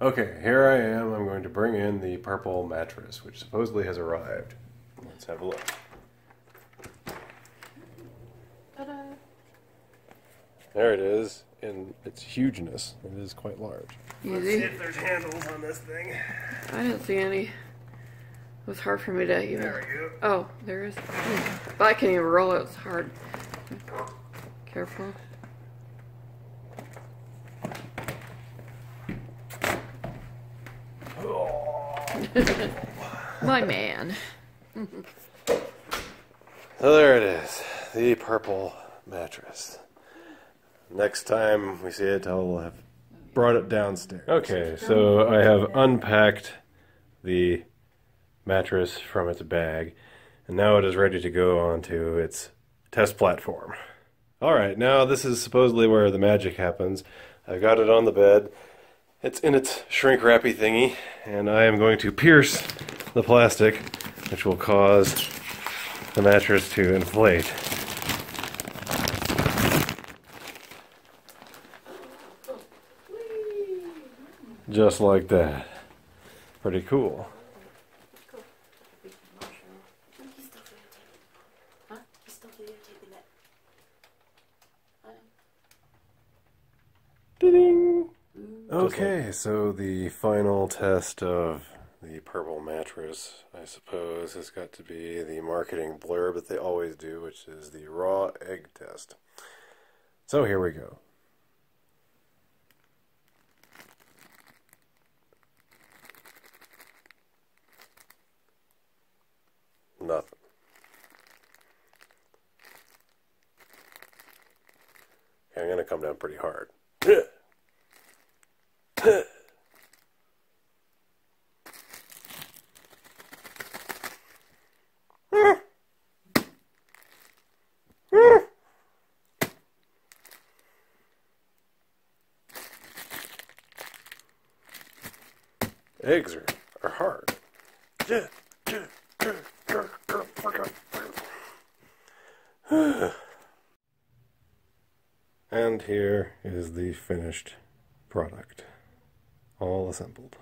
Okay, here I am. I'm going to bring in the purple mattress, which supposedly has arrived. Let's have a look. Ta-da! There it is, in its hugeness. It is quite large. Easy. Let's see if there's handles on this thing. I didn't see any. It was hard for me to even... There we go. Oh, there is. But I can't even roll it. It's hard. Careful. My man. So there it is, the purple mattress. Next time we see it, I'll have brought it downstairs. Okay, so I have unpacked the mattress from its bag, and now it is ready to go onto its test platform. Alright, now this is supposedly where the magic happens. I've got it on the bed. It's in its shrink-wrappy thingy, and I am going to pierce the plastic, which will cause the mattress to inflate. Just like that. Pretty cool. Ding! Okay, so the final test of the purple mattress, I suppose, has got to be the marketing blurb that they always do, which is the raw egg test. So here we go. Nothing. Okay, I'm going to come down pretty hard. Eggs are hard. And here is the finished product, all assembled.